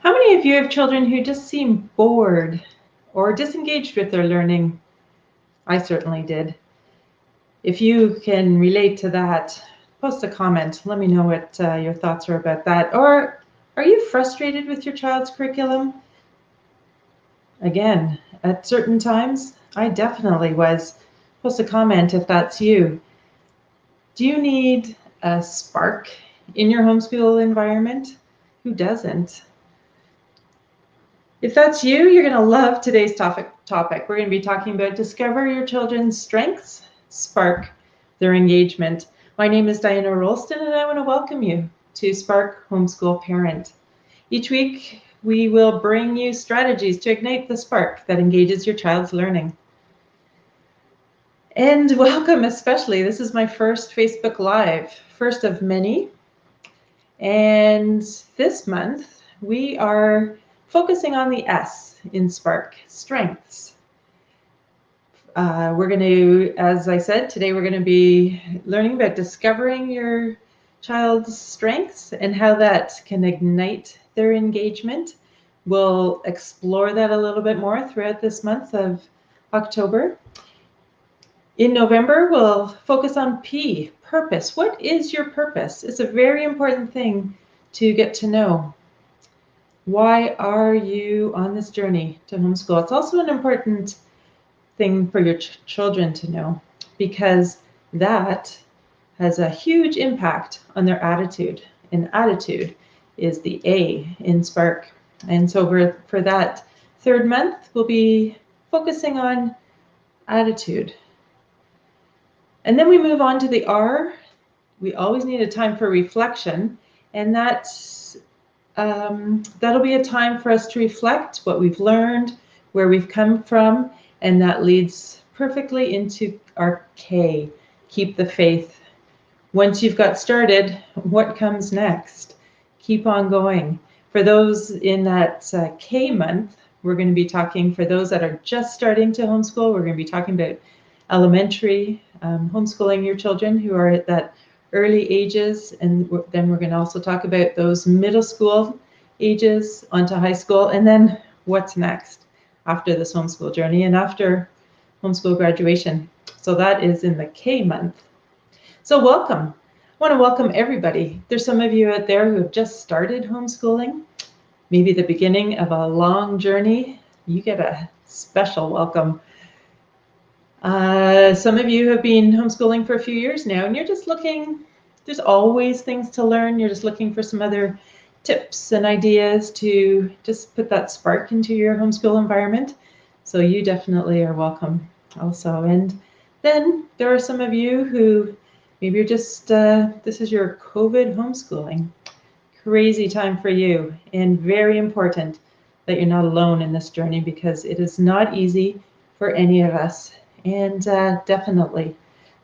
How many of you have children who just seem bored or disengaged with their learning? I certainly did. If you can relate to that, post a comment. Let me know what your thoughts are about that. Or are you frustrated with your child's curriculum? Again, at certain times, I definitely was. Post a comment if that's you. Do you need a spark in your homeschool environment? Who doesn't? If that's you, you're going to love today's topic. We're going to be talking about discover your children's strengths, spark their engagement. My name is Diana Rolston, and I want to welcome you to Spark Homeschool Parent. Each week, we will bring you strategies to ignite the spark that engages your child's learning. And welcome especially, this is my first Facebook Live, first of many. And this month, we are focusing on the S in Spark, strengths. We're going to, as I said, today we're going to be learning about discovering your child's strengths and how that can ignite their engagement. We'll explore that a little bit more throughout this month of October. In November, we'll focus on P, purpose. What is your purpose? It's a very important thing to get to know. Why are you on this journey to homeschool? It's also an important thing for your children to know because that has a huge impact on their attitude. And attitude is the A in Spark. And so for that third month, we'll be focusing on attitude. And then we move on to the R. We always need a time for reflection, and that'll be a time for us to reflect what we've learned, where we've come from, and that leads perfectly into our K, keep the faith. Once you've got started, what comes next? Keep on going. For those in that K month, we're going to be talking, for those that are just starting to homeschool, we're going to be talking about elementary, homeschooling your children who are at that early ages, and then we're going to also talk about those middle school ages onto high school, and then what's next after this homeschool journey and after homeschool graduation. So that is in the K month. So welcome. I want to welcome everybody. There's some of you out there who have just started homeschooling, maybe the beginning of a long journey. You get a special welcome. Some of you have been homeschooling for a few years now, and you're just looking, there's always things to learn. You're just looking for some other tips and ideas to just put that spark into your homeschool environment. So you definitely are welcome also. And then there are some of you who maybe you're just, this is your COVID homeschooling. Crazy time for you, and very important that you're not alone in this journey because it is not easy for any of us. And definitely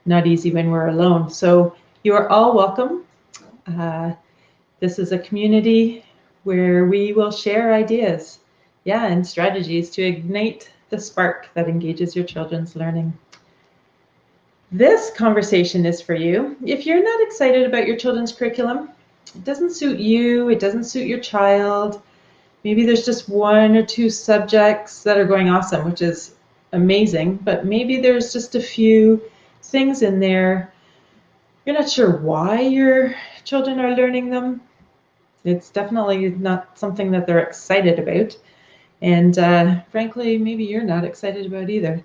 not easy when we're alone. So you are all welcome. This is a community where we will share ideas, and strategies to ignite the spark that engages your children's learning. This conversation is for you. If you're not excited about your children's curriculum, it doesn't suit you, it doesn't suit your child, maybe there's just one or two subjects that are going awesome, which is amazing, but maybe there's just a few things in there you're not sure why your children are learning them. It's definitely not something that they're excited about, and frankly maybe you're not excited about either.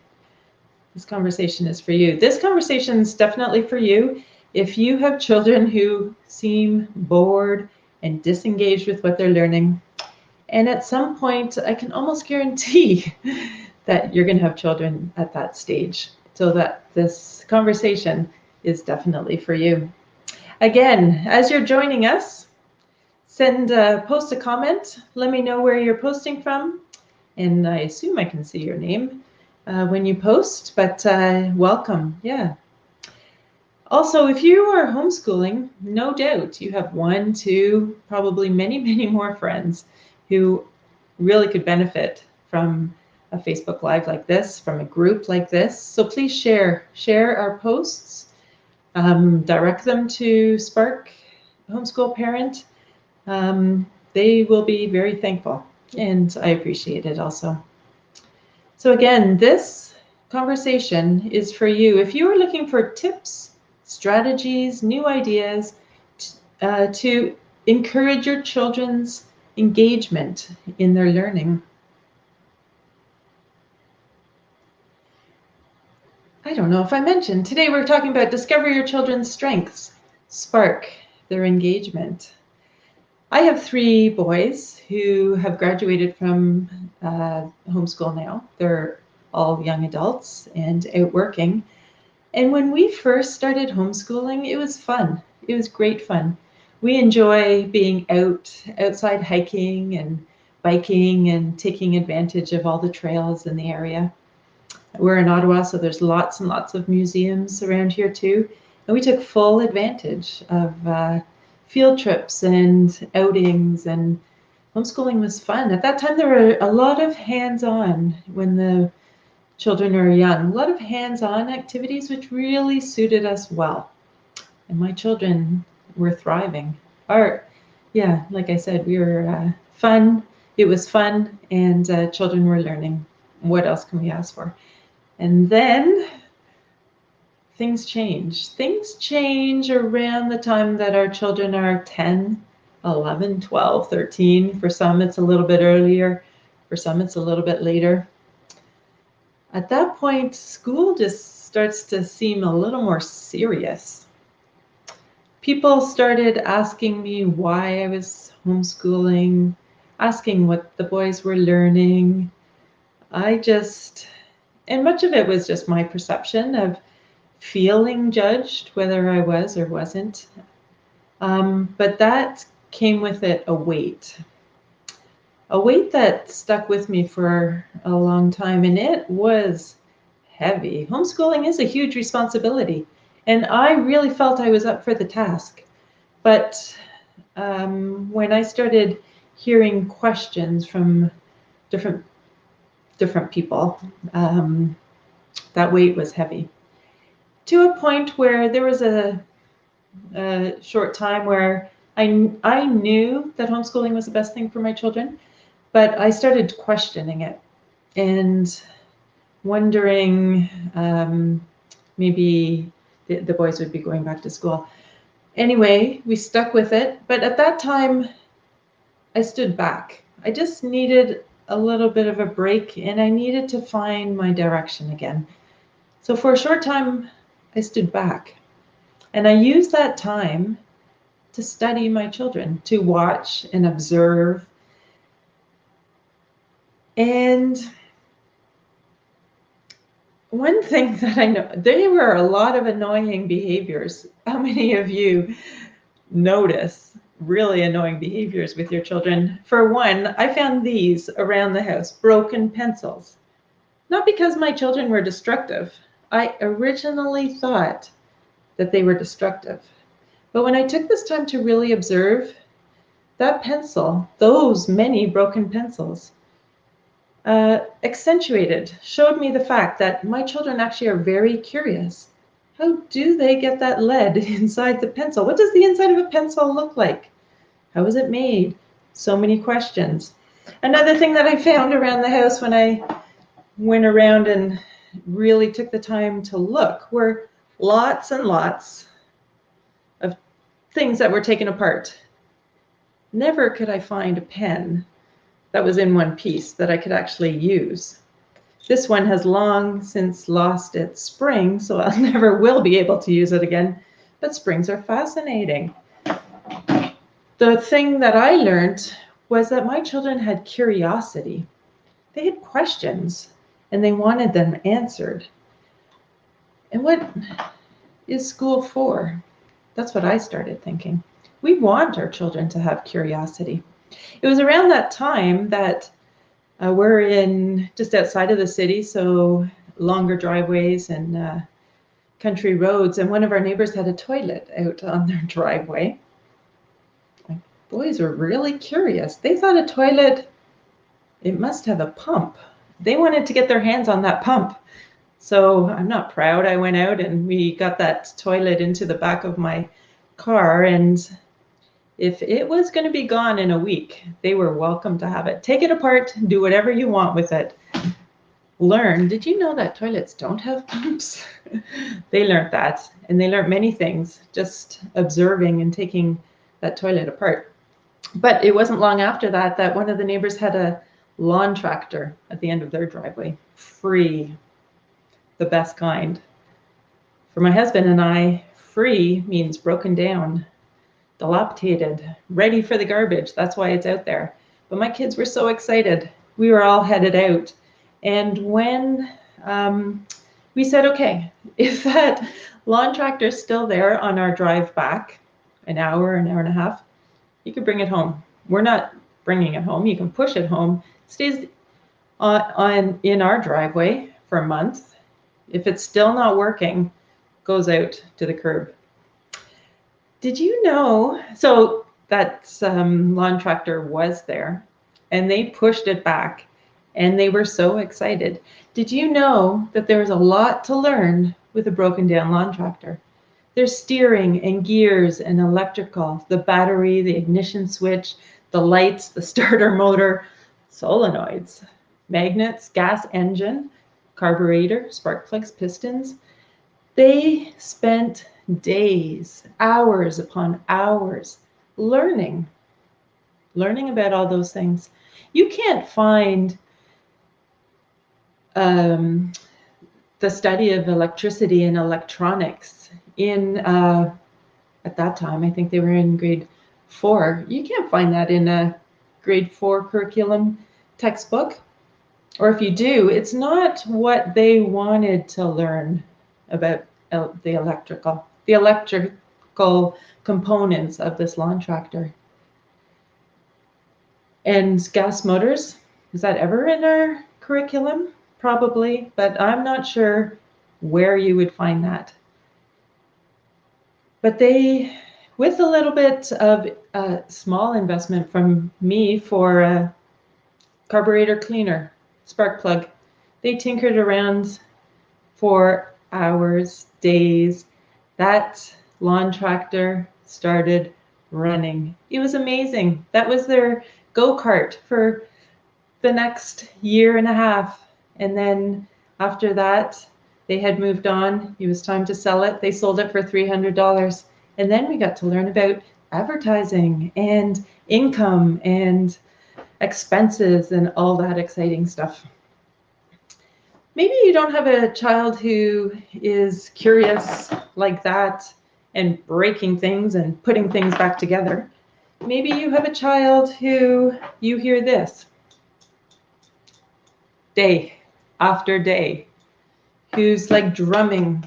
This conversation is for you. This conversation is definitely for you if you have children who seem bored and disengaged with what they're learning. And at some point, I can almost guarantee that you're going to have children at that stage, so that this conversation is definitely for you. Again, as you're joining us, post a comment. Let me know where you're posting from, and I assume I can see your name when you post, but welcome. Yeah. Also, if you are homeschooling, no doubt you have one, two, probably many, many more friends who really could benefit from a Facebook Live like this, from a group like this. So please share our posts, direct them to Spark Homeschool Parent. They will be very thankful, and I appreciate it also. So again, this conversation is for you. If you are looking for tips, strategies, new ideas to encourage your children's engagement in their learning. I don't know if I mentioned, today we're talking about discover your children's strengths, spark their engagement. I have 3 boys who have graduated from homeschool now. They're all young adults and out working. And when we first started homeschooling, it was fun. It was great fun. We enjoy being outside hiking and biking and taking advantage of all the trails in the area. We're in Ottawa, so there's lots and lots of museums around here too. And we took full advantage of field trips and outings, and homeschooling was fun. At that time, there were a lot of hands-on when the children are young, a lot of hands-on activities which really suited us well. And my children were thriving. Like I said, we were fun. It was fun, and children were learning. What else can we ask for? And then things change. Things change around the time that our children are 10, 11, 12, 13. For some, it's a little bit earlier. For some, it's a little bit later. At that point, school just starts to seem a little more serious. People started asking me why I was homeschooling, asking what the boys were learning. And much of it was just my perception of feeling judged, whether I was or wasn't. But that came with it a weight that stuck with me for a long time, and it was heavy. Homeschooling is a huge responsibility, and I really felt I was up for the task. But when I started hearing questions from different people, that weight was heavy. To a point where there was a short time where I knew that homeschooling was the best thing for my children, but I started questioning it and wondering maybe the boys would be going back to school. Anyway, we stuck with it, but at that time, I stood back. I just needed a little bit of a break, and I needed to find my direction again. So for a short time, I stood back, and I used that time to study my children, to watch and observe. And one thing that I know, there were a lot of annoying behaviors. How many of you notice really annoying behaviors with your children? For one, I found these around the house, broken pencils. Not because my children were destructive. I originally thought that they were destructive. But when I took this time to really observe, that pencil, those many broken pencils, showed me the fact that my children actually are very curious. How do they get that lead inside the pencil? What does the inside of a pencil look like? How is it made? So many questions. Another thing that I found around the house when I went around and really took the time to look were lots and lots of things that were taken apart. Never could I find a pen that was in one piece that I could actually use. This one has long since lost its spring, so I never will be able to use it again, but springs are fascinating. The thing that I learned was that my children had curiosity. They had questions, and they wanted them answered. And what is school for? That's what I started thinking. We want our children to have curiosity. It was around that time that we're in just outside of the city, so longer driveways and country roads, and one of our neighbors had a toilet out on their driveway. My boys were really curious. They thought a toilet, it must have a pump. They wanted to get their hands on that pump. So I'm not proud. I went out and we got that toilet into the back of my car, and If it was going to be gone in a week, they were welcome to have it. Take it apart, do whatever you want with it. Learn. Did you know that toilets don't have pumps? They learned that, and they learned many things just observing and taking that toilet apart. But it wasn't long after that that one of the neighbors had a lawn tractor at the end of their driveway, free, the best kind. For my husband and I, free means broken down, dilapidated, ready for the garbage. That's why it's out there. But my kids were so excited. We were all headed out. And when we said, okay, if that lawn tractor is still there on our drive back, an hour and a half, you could bring it home. We're not bringing it home. You can push it home. It stays in our driveway for a month. If it's still not working, goes out to the curb. Did you know, so that lawn tractor was there and they pushed it back and they were so excited. Did you know that there was a lot to learn with a broken down lawn tractor? There's steering and gears and electrical, the battery, the ignition switch, the lights, the starter motor, solenoids, magnets, gas engine, carburetor, spark plugs, pistons. They spent days, hours upon hours learning about all those things. You can't find the study of electricity and electronics in, at that time, I think they were in grade 4. You can't find that in a grade 4 curriculum textbook. Or if you do, it's not what they wanted to learn about the electrical components of this lawn tractor. And gas motors, is that ever in our curriculum? Probably, but I'm not sure where you would find that. But they, with a little bit of a small investment from me for a carburetor cleaner, spark plug, they tinkered around for hours, days. That lawn tractor started running. It was amazing. That was their go-kart for the next year and a half. And then after that, they had moved on. It was time to sell it. They sold it for $300. And then we got to learn about advertising and income and expenses and all that exciting stuff. Maybe you don't have a child who is curious like that and breaking things and putting things back together. Maybe you have a child who you hear this day after day, who's like drumming.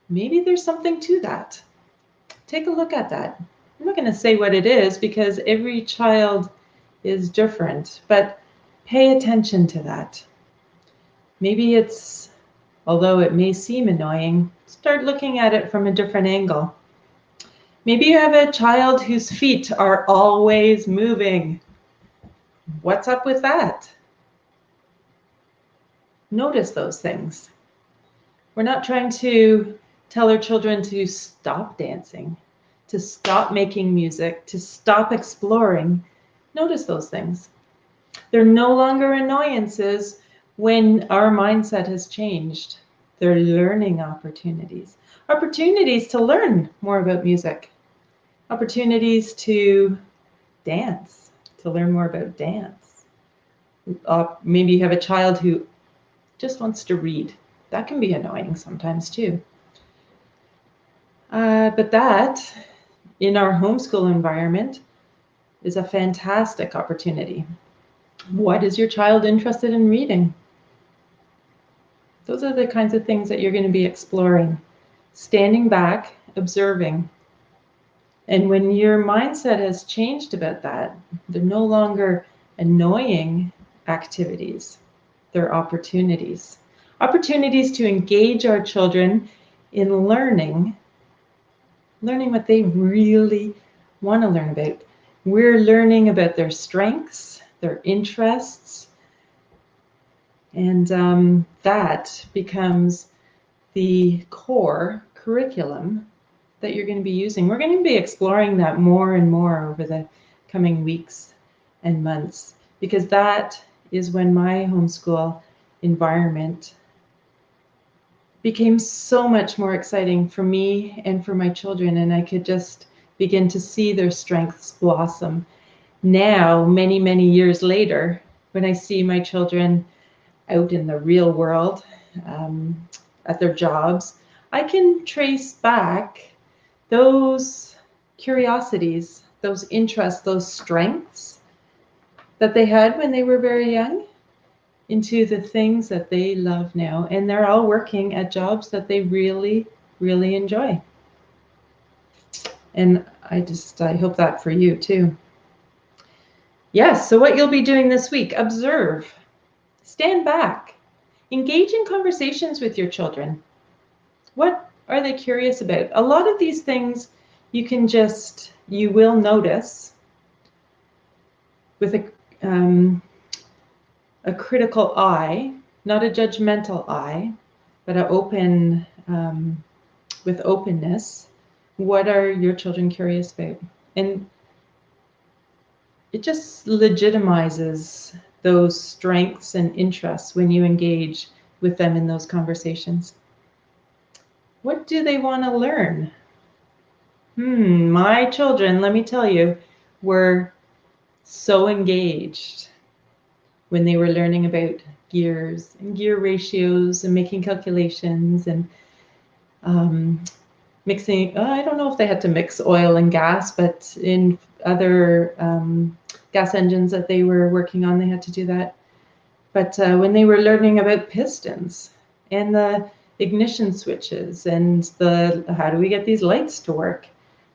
Maybe there's something to that. Take a look at that. I'm not going to say what it is because every child is different, but pay attention to that. Maybe it's, although it may seem annoying, start looking at it from a different angle. Maybe you have a child whose feet are always moving. What's up with that? Notice those things. We're not trying to tell our children to stop dancing, to stop making music, to stop exploring. Notice those things. They're no longer annoyances when our mindset has changed. They're learning opportunities. Opportunities to learn more about music. Opportunities to dance, to learn more about dance. Maybe you have a child who just wants to read. That can be annoying sometimes too. But that, in our homeschool environment, is a fantastic opportunity. What is your child interested in reading? Those are the kinds of things that you're going to be exploring. Standing back, observing. And when your mindset has changed about that, they're no longer annoying activities. They're opportunities. Opportunities to engage our children in learning what they really want to learn about. We're learning about their strengths, their interests, and that becomes the core curriculum that you're going to be using. We're going to be exploring that more and more over the coming weeks and months, because that is when my homeschool environment became so much more exciting for me and for my children, and I could just begin to see their strengths blossom. Now, many, many years later, when I see my children out in the real world, at their jobs, I can trace back those curiosities, those interests, those strengths that they had when they were very young into the things that they love now. And they're all working at jobs that they really, really enjoy. And I hope that for you too. Yes, so what you'll be doing this week: observe, stand back, engage in conversations with your children. What are they curious about? A lot of these things you will notice with a critical eye, not a judgmental eye, but with openness. What are your children curious about? And it just legitimizes those strengths and interests when you engage with them in those conversations. What do they want to learn? My children, let me tell you, were so engaged when they were learning about gears and gear ratios and making calculations and mixing. I don't know if they had to mix oil and gas, but in other gas engines that they were working on, they had to do that. But when they were learning about pistons and the ignition switches and how do we get these lights to work,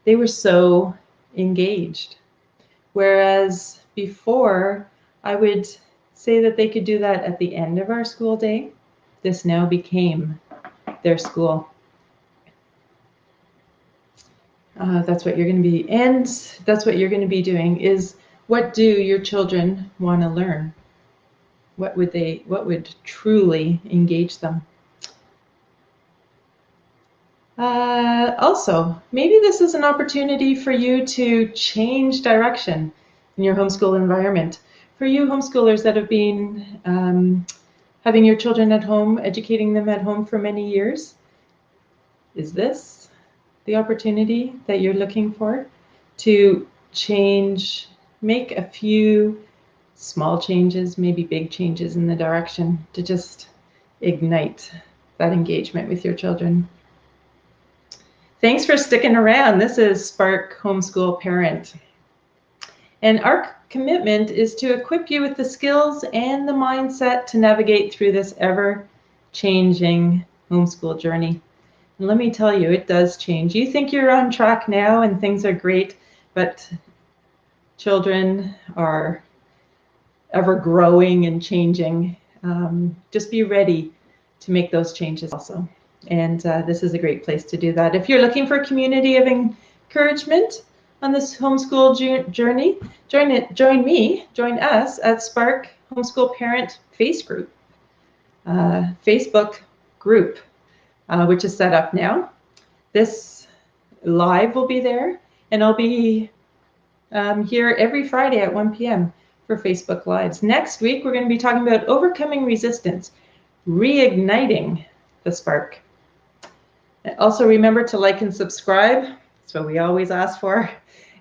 they were so engaged. Whereas before, I would say that they could do that at the end of our school day. This now became their school. That's what you're going to be, and that's what you're going to be doing, is what do your children want to learn? What would truly engage them? Also, maybe this is an opportunity for you to change direction in your homeschool environment. For you homeschoolers that have been having your children at home, educating them at home for many years, is this the opportunity that you're looking for to change, make a few small changes, maybe big changes in the direction to just ignite that engagement with your children? Thanks for sticking around. This is Spark Homeschool Parent. And our commitment is to equip you with the skills and the mindset to navigate through this ever-changing homeschool journey. And let me tell you, it does change. You think you're on track now and things are great, but children are ever growing and changing. Just be ready to make those changes also. And this is a great place to do that. If you're looking for a community of encouragement on this homeschool journey, join us at Spark Homeschool Parent Facebook group, which is set up now. This live will be there, and I'll be here every Friday at 1 p.m. for Facebook Lives. Next week, we're going to be talking about overcoming resistance, reigniting the spark. Also, remember to like and subscribe. That's what we always ask for.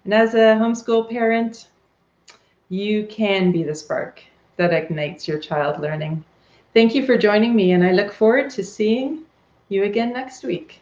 And as a homeschool parent, you can be the spark that ignites your child learning. Thank you for joining me, and I look forward to seeing you again next week.